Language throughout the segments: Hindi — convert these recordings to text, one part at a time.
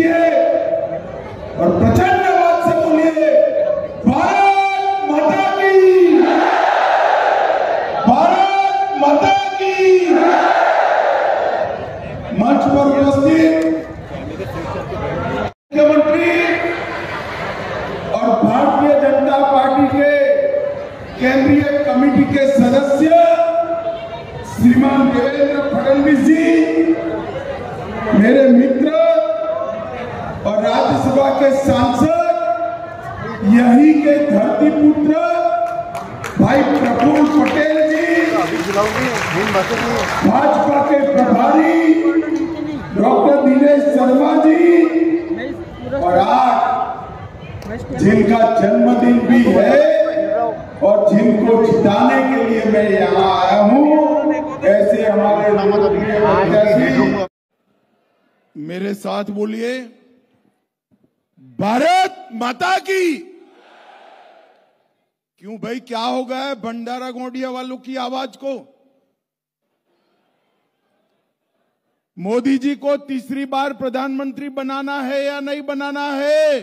खींचिए और प्रचंड आवाज से बोलिए भारत माता की, भारत माता की। मंच पर उपस्थित मुख्यमंत्री और भारतीय जनता पार्टी के केंद्रीय कमेटी के सदस्य श्रीमान देवेंद्र फडणवीस जी, मेरे मित्र और राज्यसभा के सांसद, यही के धरती पुत्र भाई प्रफुल्ल पटेल जी, भाजपा के प्रभारी डॉक्टर दिनेश शर्मा जी, और आज जिनका जन्मदिन भी है और जिनको जिताने के लिए मैं यहाँ आया हूँ, ऐसे हमारे मेरे साथ बोलिए भारत माता की। क्यों भाई, क्या हो गया है भंडारा गोंडिया वालों की आवाज को? मोदी जी को तीसरी बार प्रधानमंत्री बनाना है या नहीं बनाना है?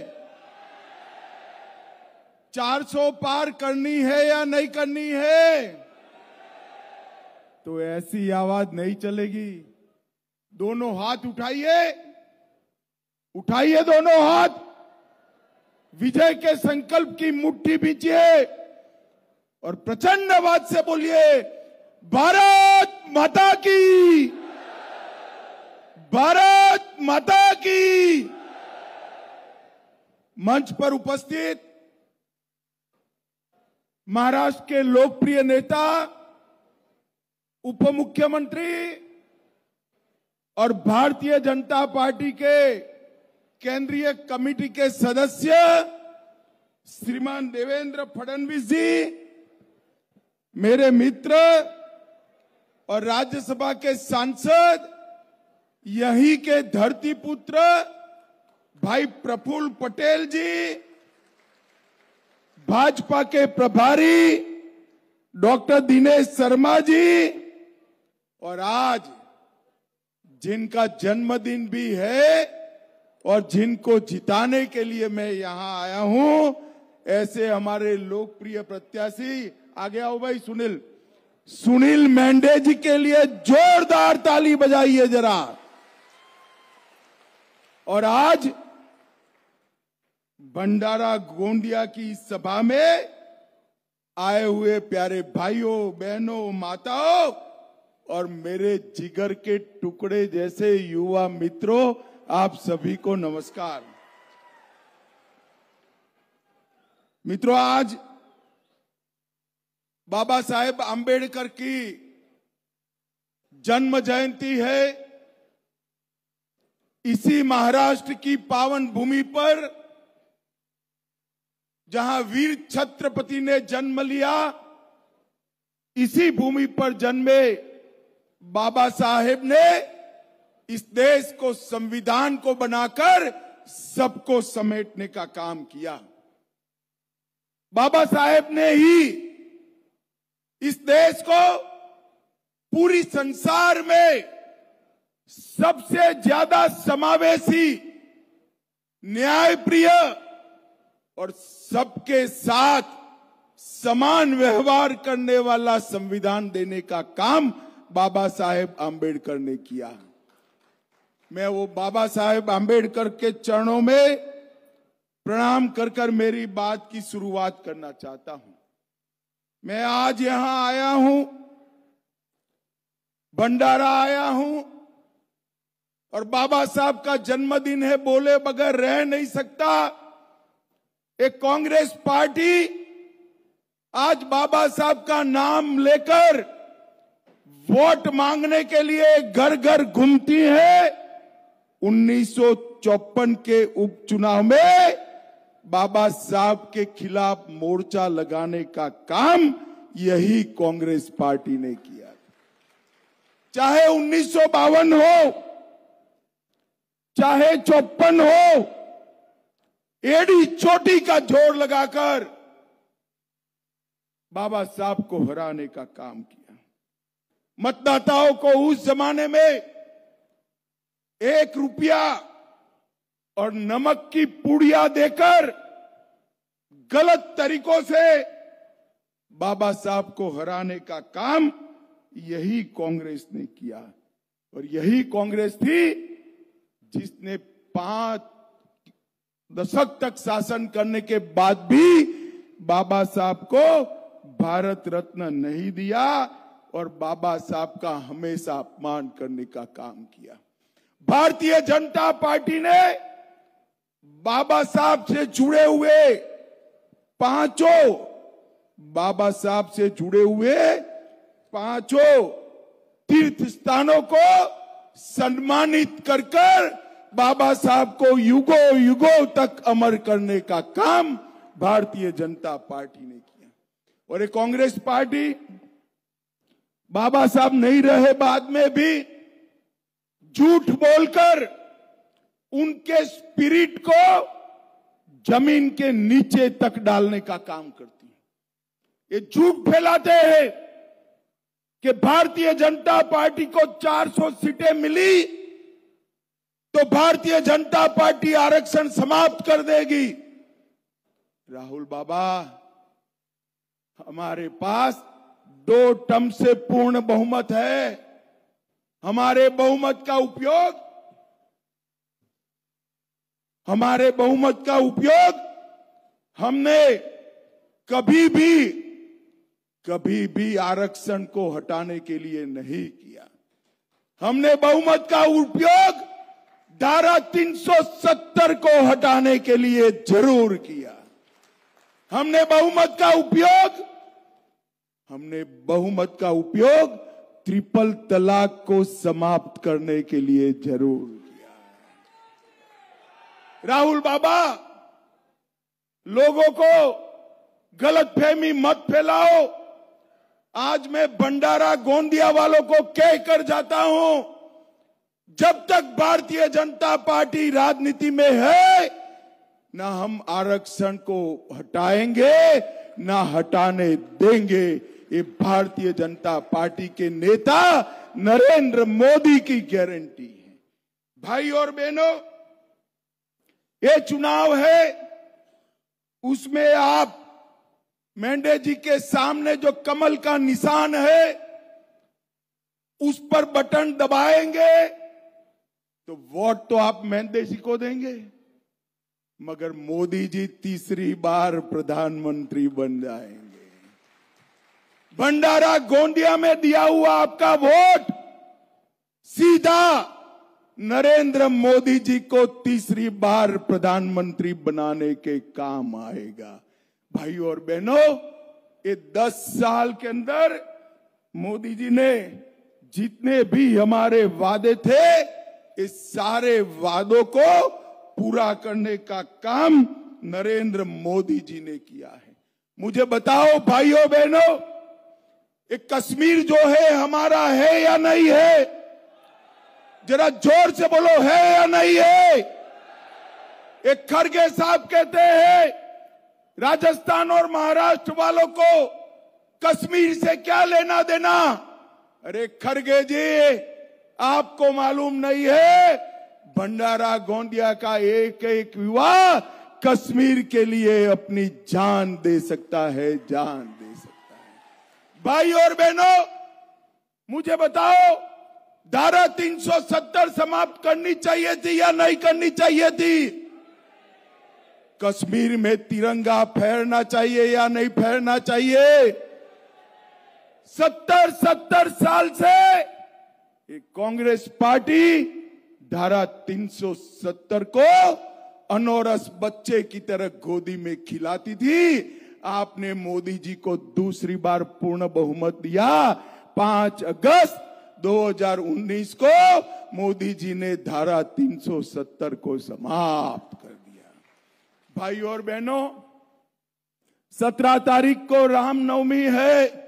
400 पार करनी है या नहीं करनी है? तो ऐसी आवाज नहीं चलेगी। दोनों हाथ उठाइए, उठाइए दोनों हाथ, विजय के संकल्प की मुट्ठी बींचिए और प्रचंड आवाज से बोलिए भारत माता की, भारत माता की। मंच पर उपस्थित महाराष्ट्र के लोकप्रिय नेता, उप मुख्यमंत्री और भारतीय जनता पार्टी के केंद्रीय कमेटी के सदस्य श्रीमान देवेंद्र फडणवीस जी, मेरे मित्र और राज्यसभा के सांसद, यही के धरती पुत्र भाई प्रफुल्ल पटेल जी, भाजपा के प्रभारी डॉक्टर दिनेश शर्मा जी, और आज जिनका जन्मदिन भी है और जिनको जिताने के लिए मैं यहां आया हूं, ऐसे हमारे लोकप्रिय प्रत्याशी, आगे आओ भाई, सुनील मेंढे जी के लिए जोरदार ताली बजाइए जरा। और आज भंडारा गोंडिया की इस सभा में आए हुए प्यारे भाइयों, बहनों, माताओं और मेरे जिगर के टुकड़े जैसे युवा मित्रों, आप सभी को नमस्कार। मित्रों, आज बाबा साहेब आंबेडकर की जन्म जयंती है। इसी महाराष्ट्र की पावन भूमि पर जहां वीर छत्रपति ने जन्म लिया, इसी भूमि पर जन्मे बाबा साहेब ने इस देश को, संविधान को बनाकर सबको समेटने का काम किया। बाबा साहेब ने ही इस देश को पूरी संसार में सबसे ज्यादा समावेशी, न्यायप्रिय और सबके साथ समान व्यवहार करने वाला संविधान देने का काम बाबा साहेब आंबेडकर ने किया। मैं वो बाबा साहेब आंबेडकर के चरणों में प्रणाम कर मेरी बात की शुरुआत करना चाहता हूं। मैं आज यहां आया हूं, भंडारा आया हूं, और बाबा साहब का जन्मदिन है, बोले बगैर रह नहीं सकता। एक कांग्रेस पार्टी आज बाबा साहब का नाम लेकर वोट मांगने के लिए घर घर घूमती है। 1954 के उपचुनाव में बाबा साहब के खिलाफ मोर्चा लगाने का काम यही कांग्रेस पार्टी ने किया। चाहे 1952 हो, चाहे 54 हो, एड़ी चोटी का जोर लगाकर बाबा साहब को हराने का काम किया। मतदाताओं को उस जमाने में 1 रुपया और नमक की पुड़िया देकर गलत तरीकों से बाबा साहब को हराने का काम यही कांग्रेस ने किया। और यही कांग्रेस थी जिसने 5 दशक तक शासन करने के बाद भी बाबा साहब को भारत रत्न नहीं दिया और बाबा साहब का हमेशा अपमान करने का काम किया। भारतीय जनता पार्टी ने बाबा साहब से जुड़े हुए पांचों तीर्थ स्थानों को सम्मानित कर बाबा साहब को युगों युगों तक अमर करने का काम भारतीय जनता पार्टी ने किया। और ये कांग्रेस पार्टी बाबा साहब नहीं रहे बाद में भी झूठ बोलकर उनके स्पिरिट को जमीन के नीचे तक डालने का काम करती है। ये झूठ फैलाते हैं कि भारतीय जनता पार्टी को 400 सीटें मिली तो भारतीय जनता पार्टी आरक्षण समाप्त कर देगी। राहुल बाबा, हमारे पास 2 टर्म से पूर्ण बहुमत है। हमारे बहुमत का उपयोग हमने कभी भी आरक्षण को हटाने के लिए नहीं किया। हमने बहुमत का उपयोग धारा 370 को हटाने के लिए जरूर किया। हमने बहुमत का उपयोग ट्रिपल तलाक को समाप्त करने के लिए जरूर किया। राहुल बाबा, लोगों को गलतफहमी मत फैलाओ। आज मैं भंडारा गोंदिया वालों को कहकर जाता हूं, जब तक भारतीय जनता पार्टी राजनीति में है, ना हम आरक्षण को हटाएंगे ना हटाने देंगे। ये भारतीय जनता पार्टी के नेता नरेंद्र मोदी की गारंटी है। भाई और बहनों, ये चुनाव है, उसमें आप मेंढे जी के सामने जो कमल का निशान है उस पर बटन दबाएंगे तो वोट तो आप मेंढे जी को देंगे, मगर मोदी जी तीसरी बार प्रधानमंत्री बन जाएंगे। भंडारा गोंदिया में दिया हुआ आपका वोट सीधा नरेंद्र मोदी जी को तीसरी बार प्रधानमंत्री बनाने के काम आएगा। भाई और बहनों, ये 10 साल के अंदर मोदी जी ने जितने भी हमारे वादे थे, इस सारे वादों को पूरा करने का काम नरेंद्र मोदी जी ने किया है। मुझे बताओ भाइयों बहनों, ये कश्मीर जो है हमारा है या नहीं है? जरा जोर से बोलो, है या नहीं है? एक खड़गे साहब कहते हैं राजस्थान और महाराष्ट्र वालों को कश्मीर से क्या लेना देना। अरे खड़गे जी, आपको मालूम नहीं है, भंडारा गोंदिया का एक एक युवा कश्मीर के लिए अपनी जान दे सकता है, जान दे सकता है। भाई और बहनों, मुझे बताओ, धारा 370 समाप्त करनी चाहिए थी या नहीं करनी चाहिए थी? कश्मीर में तिरंगा फहरना चाहिए या नहीं फहरना चाहिए? 70 साल से एक कांग्रेस पार्टी धारा 370 को अनौरस बच्चे की तरह गोदी में खिलाती थी। आपने मोदी जी को दूसरी बार पूर्ण बहुमत दिया। 5 अगस्त 2019 को मोदी जी ने धारा 370 को समाप्त कर दिया। भाई और बहनों, 17 तारीख को रामनवमी है।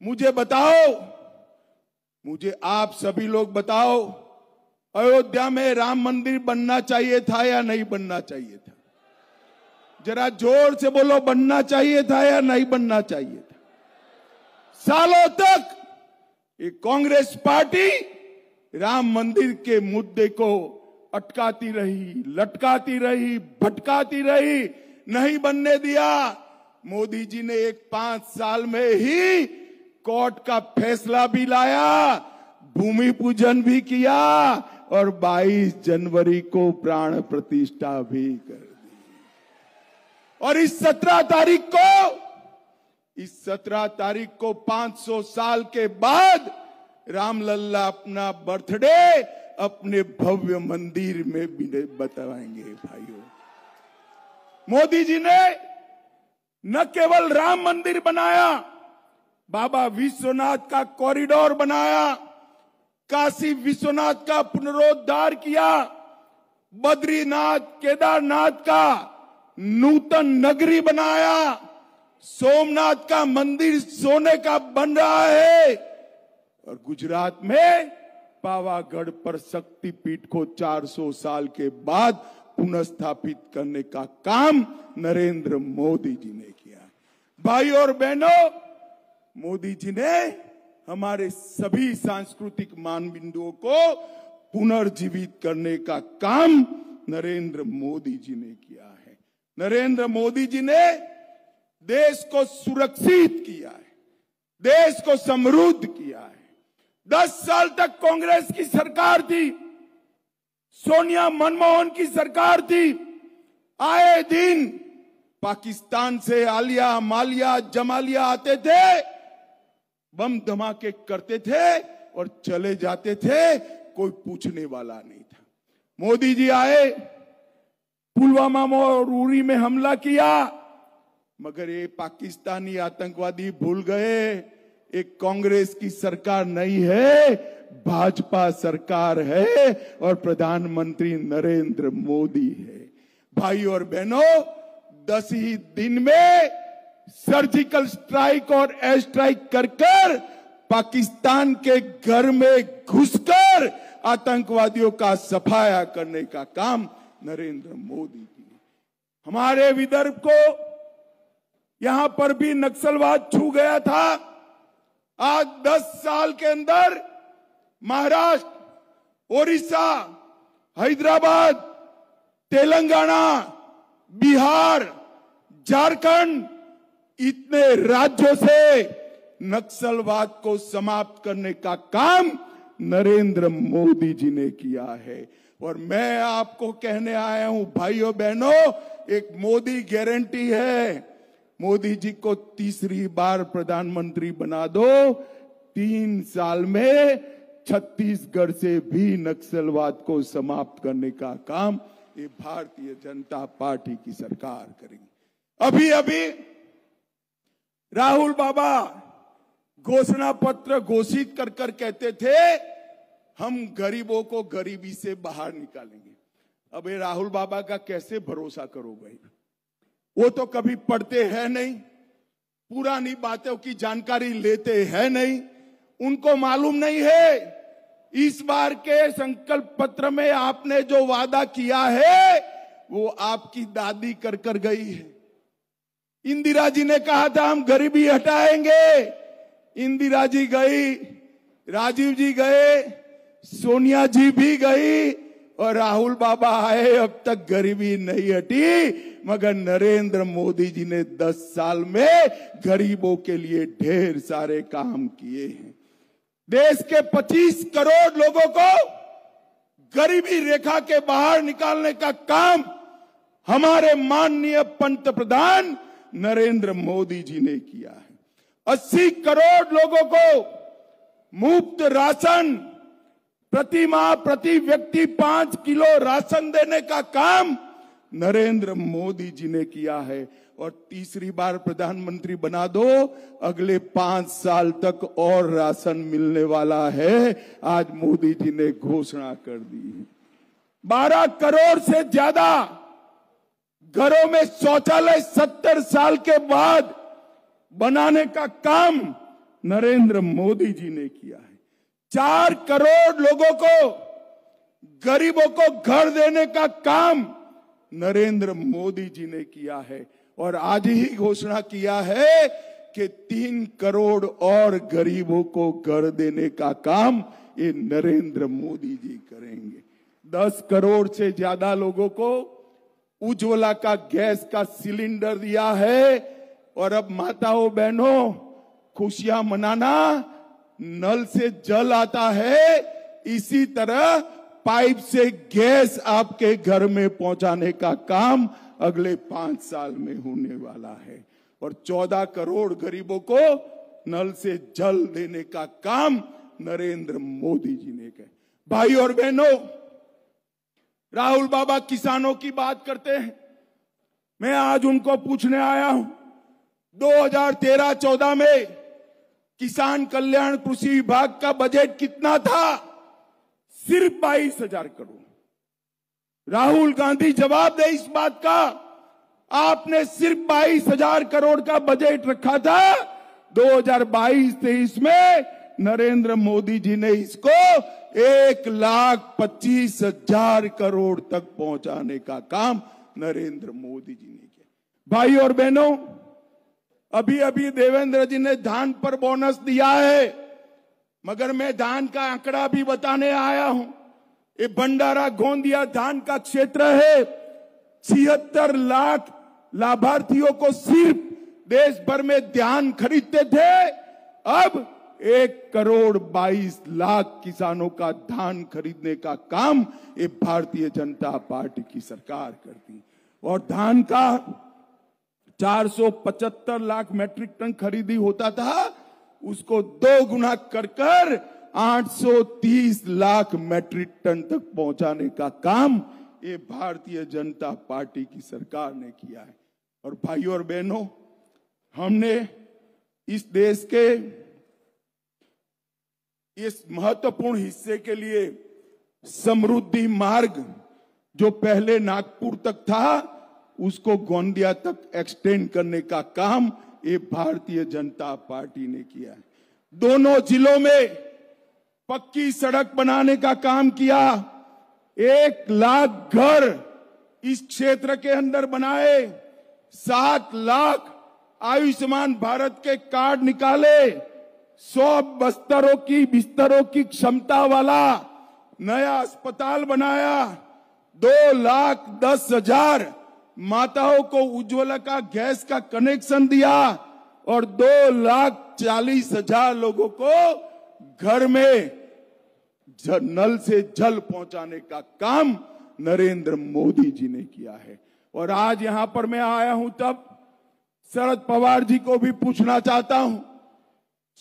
मुझे बताओ, मुझे आप सभी लोग बताओ, अयोध्या में राम मंदिर बनना चाहिए था या नहीं बनना चाहिए था? जरा जोर से बोलो, बनना चाहिए था या नहीं बनना चाहिए था? सालों तक ये कांग्रेस पार्टी राम मंदिर के मुद्दे को अटकाती रही, लटकाती रही, भटकाती रही, नहीं बनने दिया। मोदी जी ने 5 साल में ही कोर्ट का फैसला भी लाया, भूमि पूजन भी किया और 22 जनवरी को प्राण प्रतिष्ठा भी कर दी। और इस 17 तारीख को 500 साल के बाद रामलल्ला अपना बर्थडे अपने भव्य मंदिर में भी बताएंगे। भाइयों, मोदी जी ने न केवल राम मंदिर बनाया, बाबा विश्वनाथ का कॉरिडोर बनाया, काशी विश्वनाथ का पुनरुद्धार किया, बद्रीनाथ केदारनाथ का नूतन नगरी बनाया, सोमनाथ का मंदिर सोने का बन रहा है और गुजरात में पावागढ़ पर शक्तिपीठ को 400 साल के बाद पुनर्स्थापित करने का काम नरेंद्र मोदी जी ने किया। भाई और बहनों, मोदी जी ने हमारे सभी सांस्कृतिक मानबिंदुओं को पुनर्जीवित करने का काम नरेंद्र मोदी जी ने किया है। नरेंद्र मोदी जी ने देश को सुरक्षित किया है, देश को समृद्ध किया है। 10 साल तक कांग्रेस की सरकार थी, सोनिया मनमोहन की सरकार थी। आए दिन पाकिस्तान से आलिया, मालिया, जमालिया आते थे, बम धमाके करते थे और चले जाते थे, कोई पूछने वाला नहीं था। मोदी जी आए, पुलवामा और उरी में हमला किया, मगर ये पाकिस्तानी आतंकवादी भूल गए एक कांग्रेस की सरकार नहीं है, भाजपा सरकार है और प्रधानमंत्री नरेंद्र मोदी है। भाई और बहनों, 10 ही दिन में सर्जिकल स्ट्राइक और एयर स्ट्राइक कर पाकिस्तान के घर में घुसकर आतंकवादियों का सफाया करने का काम नरेंद्र मोदी की। हमारे विदर्भ को यहां पर भी नक्सलवाद छू गया था। आज 10 साल के अंदर महाराष्ट्र, ओडिशा, हैदराबाद, तेलंगाना, बिहार, झारखंड, इतने राज्यों से नक्सलवाद को समाप्त करने का काम नरेंद्र मोदी जी ने किया है। और मैं आपको कहने आया हूं भाइयों बहनों, एक मोदी गारंटी है। मोदी जी को तीसरी बार प्रधानमंत्री बना दो, 3 साल में छत्तीसगढ़ से भी नक्सलवाद को समाप्त करने का काम ये भारतीय जनता पार्टी की सरकार करेगी। अभी अभी राहुल बाबा घोषणा पत्र घोषित कर कहते थे हम गरीबों को गरीबी से बाहर निकालेंगे। अब ये राहुल बाबा का कैसे भरोसा करो भाई, वो तो कभी पढ़ते हैं नहीं, पुरानी बातों की जानकारी लेते हैं नहीं, उनको मालूम नहीं है इस बार के संकल्प पत्र में आपने जो वादा किया है वो आपकी दादी कर गई है। इंदिरा जी ने कहा था हम गरीबी हटाएंगे, इंदिरा जी गई, राजीव जी गए, सोनिया जी भी गई और राहुल बाबा आए, अब तक गरीबी नहीं हटी। मगर नरेंद्र मोदी जी ने 10 साल में गरीबों के लिए ढेर सारे काम किए हैं। देश के 25 करोड़ लोगों को गरीबी रेखा के बाहर निकालने का काम हमारे माननीय पंतप्रधान नरेंद्र मोदी जी ने किया है। 80 करोड़ लोगों को मुफ्त राशन, प्रति माह प्रति व्यक्ति 5 किलो राशन देने का काम नरेंद्र मोदी जी ने किया है। और तीसरी बार प्रधानमंत्री बना दो, अगले 5 साल तक और राशन मिलने वाला है, आज मोदी जी ने घोषणा कर दी है। 12 करोड़ से ज्यादा घरों में शौचालय 70 साल के बाद बनाने का काम नरेंद्र मोदी जी ने किया है। 4 करोड़ लोगों को, गरीबों को घर देने का काम नरेंद्र मोदी जी ने किया है। और आज ही घोषणा किया है कि 3 करोड़ और गरीबों को घर देने का काम ये नरेंद्र मोदी जी करेंगे। 10 करोड़ से ज्यादा लोगों को उज्ज्वला का गैस का सिलेंडर दिया है। और अब माताओं बहनों, खुशियां मनाना, नल से जल आता है, इसी तरह पाइप से गैस आपके घर में पहुंचाने का काम अगले 5 साल में होने वाला है। और 14 करोड़ गरीबों को नल से जल देने का काम नरेंद्र मोदी जी ने किया। भाई और बहनों, राहुल बाबा किसानों की बात करते हैं। मैं आज उनको पूछने आया हूं, 2013-14 में किसान कल्याण कृषि विभाग का बजट कितना था? सिर्फ 22,000 करोड़। राहुल गांधी जवाब दे इस बात का। आपने सिर्फ 22,000 करोड़ का बजट रखा था। 2022-23 में नरेंद्र मोदी जी ने इसको 1,25,000 करोड़ तक पहुंचाने का काम नरेंद्र मोदी जी ने किया। भाई और बहनों, अभी अभी देवेंद्र जी ने धान पर बोनस दिया है, मगर मैं धान का आंकड़ा भी बताने आया हूं। ये भंडारा गोंदिया धान का क्षेत्र है। 76 लाख लाभार्थियों को सिर्फ देश भर में धान खरीदते थे। अब 1,22,00,000 किसानों का धान खरीदने का काम ये भारतीय जनता पार्टी की सरकार करती। और धान का 475 लाख मैट्रिक टन खरीदी होता था, उसको 2 गुना कर 830 लाख मैट्रिक टन तक पहुंचाने का काम ये भारतीय जनता पार्टी की सरकार ने किया है। और भाइयों और बहनों, हमने इस देश के इस महत्वपूर्ण हिस्से के लिए समृद्धि मार्ग जो पहले नागपुर तक था, उसको गोंदिया तक एक्सटेंड करने का काम ये भारतीय जनता पार्टी ने किया है। दोनों जिलों में पक्की सड़क बनाने का काम किया। 1 लाख घर इस क्षेत्र के अंदर बनाए। 7 लाख आयुष्मान भारत के कार्ड निकाले। 100 बिस्तरों की क्षमता वाला नया अस्पताल बनाया। 2,10,000 माताओं को उज्ज्वला का गैस का कनेक्शन दिया और 2,40,000 लोगों को घर में नल से जल पहुंचाने का काम नरेंद्र मोदी जी ने किया है। और आज यहां पर मैं आया हूं तब शरद पवार जी को भी पूछना चाहता हूं,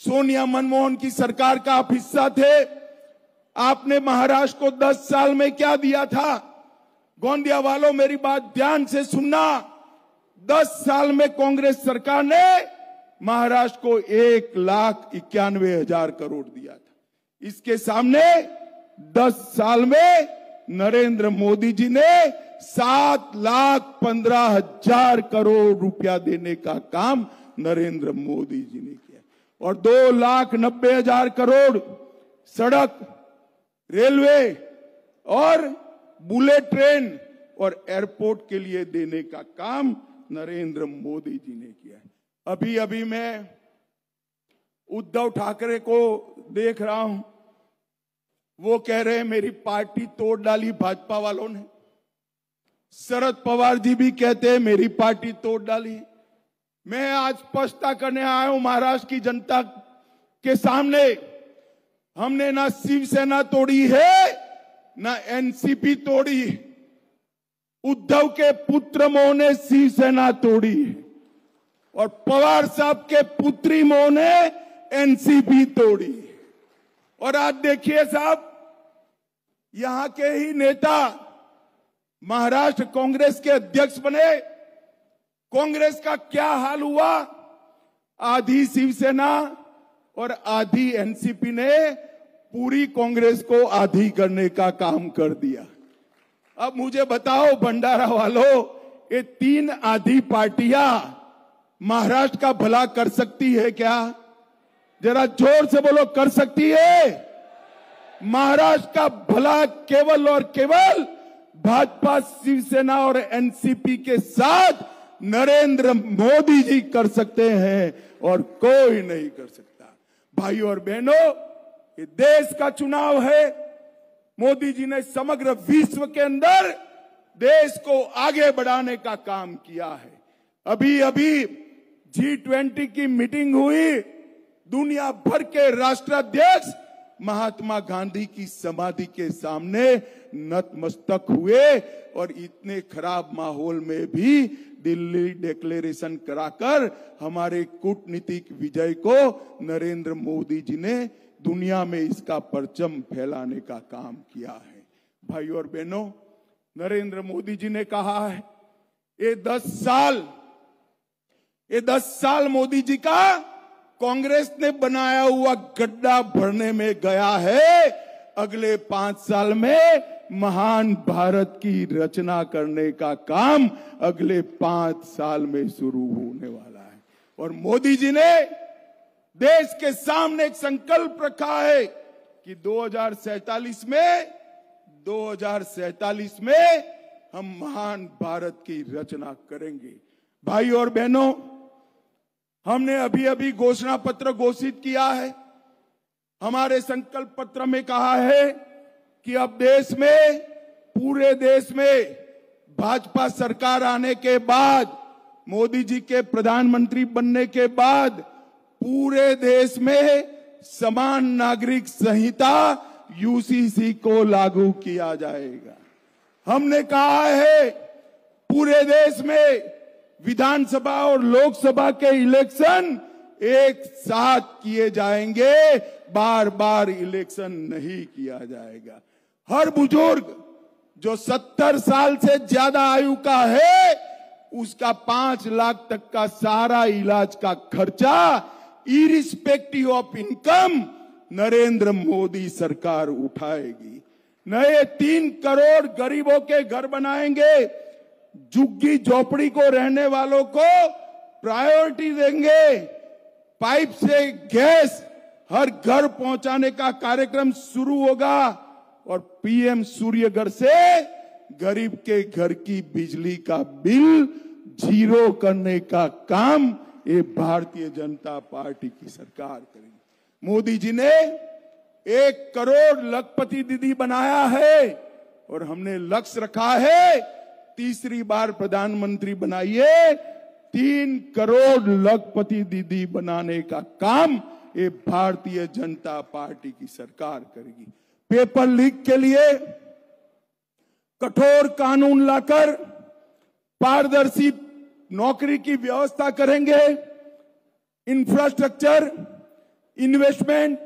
सोनिया मनमोहन की सरकार का आप हिस्सा थे। आपने महाराष्ट्र को 10 साल में क्या दिया था? गोंदिया वालों, मेरी बात ध्यान से सुनना। 10 साल में कांग्रेस सरकार ने महाराष्ट्र को 1,91,000 करोड़ दिया था। इसके सामने 10 साल में नरेंद्र मोदी जी ने 7,15,000 करोड़ रुपया देने का काम नरेंद्र मोदी जी ने किया। और 2,90,000 करोड़ सड़क, रेलवे और बुलेट ट्रेन और एयरपोर्ट के लिए देने का काम नरेंद्र मोदी जी ने किया है। अभी अभी मैं उद्धव ठाकरे को देख रहा हूं, वो कह रहे हैं मेरी पार्टी तोड़ डाली भाजपा वालों ने। शरद पवार जी भी कहते हैं मेरी पार्टी तोड़ डाली। मैं आज स्पष्टता करने आया हूं महाराष्ट्र की जनता के सामने, हमने ना शिवसेना तोड़ी है ना एनसीपी तोड़ी। उद्धव के पुत्र मोह ने शिवसेना तोड़ी और पवार साहब के पुत्री मोह ने एनसीपी तोड़ी। और आज देखिए साहब, यहां के ही नेता महाराष्ट्र कांग्रेस के अध्यक्ष बने। कांग्रेस का क्या हाल हुआ? आधी शिवसेना और आधी एनसीपी ने पूरी कांग्रेस को आधी करने का काम कर दिया। अब मुझे बताओ भंडारा वालों, ये 3 आधी पार्टियां महाराष्ट्र का भला कर सकती है क्या? जरा जोर से बोलो, कर सकती है? महाराष्ट्र का भला केवल और केवल भाजपा, शिवसेना और एनसीपी के साथ नरेंद्र मोदी जी कर सकते हैं और कोई नहीं कर सकता। भाइयों और बहनों, ये देश का चुनाव है। मोदी जी ने समग्र विश्व के अंदर देश को आगे बढ़ाने का काम किया है। अभी अभी G20 की मीटिंग हुई, दुनिया भर के राष्ट्राध्यक्ष महात्मा गांधी की समाधि के सामने नतमस्तक हुए और इतने खराब माहौल में भी दिल्ली डिक्लेरेशन कराकर हमारे कूटनीतिक विजय को नरेंद्र मोदी जी ने दुनिया में इसका परचम फैलाने का काम किया है। भाइयों और बहनों, नरेंद्र मोदी जी ने कहा है ये 10 साल मोदी जी का कांग्रेस ने बनाया हुआ गड्ढा भरने में गया है। अगले 5 साल में महान भारत की रचना करने का काम अगले 5 साल में शुरू होने वाला है। और मोदी जी ने देश के सामने एक संकल्प रखा है कि 2047 में हम महान भारत की रचना करेंगे। भाई और बहनों, हमने अभी अभी घोषणा पत्र घोषित किया है। हमारे संकल्प पत्र में कहा है कि अब पूरे देश में भाजपा सरकार आने के बाद, मोदी जी के प्रधानमंत्री बनने के बाद पूरे देश में समान नागरिक संहिता यूसीसी को लागू किया जाएगा। हमने कहा है पूरे देश में विधानसभा और लोकसभा के इलेक्शन एक साथ किए जाएंगे, बार बार इलेक्शन नहीं किया जाएगा। हर बुजुर्ग जो 70 साल से ज्यादा आयु का है उसका 5 लाख तक का सारा इलाज का खर्चा irrespective of income Narendra Modi सरकार उठाएगी। नए 3 करोड़ गरीबों के घर बनाएंगे। झुग्गी झोपड़ी को रहने वालों को प्रायोरिटी देंगे। पाइप से गैस हर घर पहुंचाने का कार्यक्रम शुरू होगा और पीएम सूर्यघर से गरीब के घर की बिजली का बिल 0 करने का काम ये भारतीय जनता पार्टी की सरकार करेगी। मोदी जी ने 1 करोड़ लखपति दीदी बनाया है और हमने लक्ष्य रखा है तीसरी बार प्रधानमंत्री बनाइए 3 करोड़ लखपति दीदी बनाने का काम ये भारतीय जनता पार्टी की सरकार करेगी। पेपर लीक के लिए कठोर कानून लाकर पारदर्शी नौकरी की व्यवस्था करेंगे। Infrastructure, investment,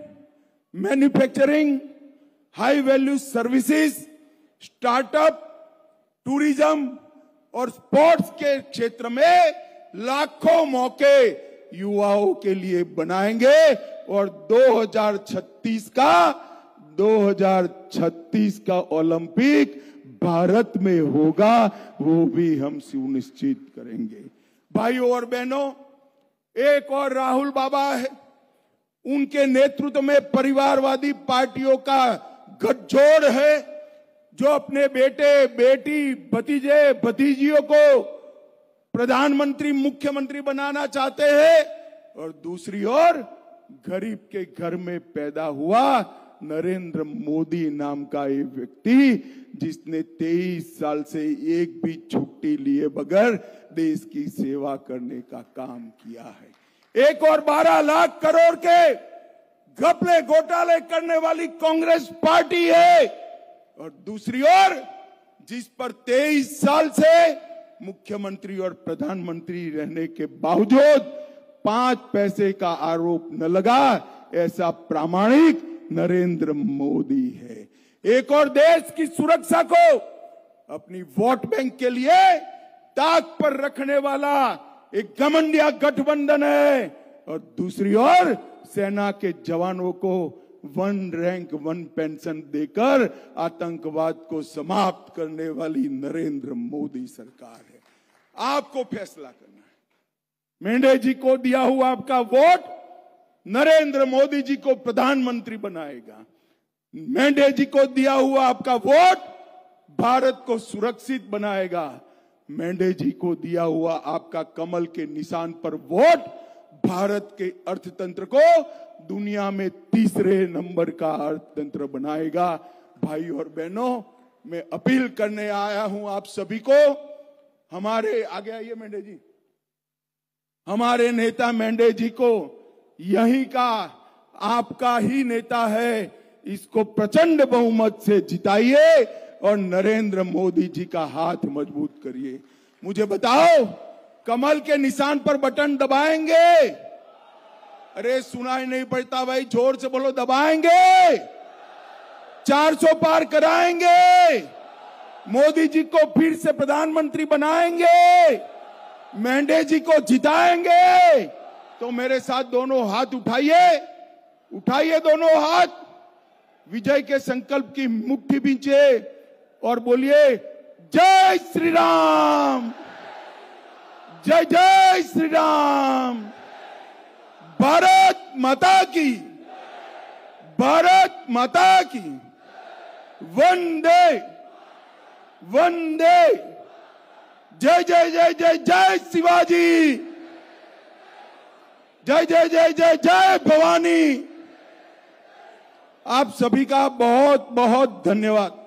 manufacturing, high value services, startup, tourism और स्पोर्ट्स के क्षेत्र में लाखों मौके युवाओं के लिए बनाएंगे और 2036 का ओलंपिक भारत में होगा, वो भी हम सुनिश्चित करेंगे। भाइयों और बहनों, एक और राहुल बाबा है, उनके नेतृत्व में परिवारवादी पार्टियों का गठजोड़ है जो अपने बेटे, बेटी, भतीजे, भतीजियों को प्रधानमंत्री, मुख्यमंत्री बनाना चाहते हैं और दूसरी ओर गरीब के घर में पैदा हुआ नरेंद्र मोदी नाम का एक व्यक्ति जिसने 23 साल से एक भी छुट्टी लिए बगैर देश की सेवा करने का काम किया है। एक और 12 लाख करोड़ के घपले घोटाले करने वाली कांग्रेस पार्टी है और दूसरी ओर जिस पर 23 साल से मुख्यमंत्री और प्रधानमंत्री रहने के बावजूद 5 पैसे का आरोप न लगा, ऐसा प्रामाणिक नरेंद्र मोदी है। एक और देश की सुरक्षा को अपनी वोट बैंक के लिए ताक पर रखने वाला एक घमंडिया गठबंधन है और दूसरी ओर सेना के जवानों को 1 रैंक 1 पेंशन देकर आतंकवाद को समाप्त करने वाली नरेंद्र मोदी सरकार है। आपको फैसला करना है। मेंढे जी को दिया हुआ आपका वोट नरेंद्र मोदी जी को प्रधानमंत्री बनाएगा। मेंढे जी को दिया हुआ आपका वोट भारत को सुरक्षित बनाएगा। मेंढे जी को दिया हुआ आपका कमल के निशान पर वोट भारत के अर्थतंत्र को दुनिया में 3रे नंबर का अर्थतंत्र बनाएगा। भाई और बहनों, मैं अपील करने आया हूं आप सभी को, हमारे आगे आइए मेंढे जी, हमारे नेता मेंढे जी को, यहीं का आपका ही नेता है, इसको प्रचंड बहुमत से जिताइए और नरेंद्र मोदी जी का हाथ मजबूत करिए। मुझे बताओ, कमल के निशान पर बटन दबाएंगे? अरे सुनाई नहीं पड़ता भाई, जोर से बोलो, दबाएंगे? 400 पार कराएंगे? मोदी जी को फिर से प्रधानमंत्री बनाएंगे? मेंढे जी को जिताएंगे? तो मेरे साथ दोनों हाथ उठाइए, उठाइए दोनों हाथ, विजय के संकल्प की मुट्ठी बींचे और बोलिए जय श्री राम, जय जय श्री राम, भारत माता की, भारत माता की, वंदे वंदे, जय जय जय जय जय शिवाजी, जय जय जय जय जय भवानी। आप सभी का बहुत बहुत धन्यवाद।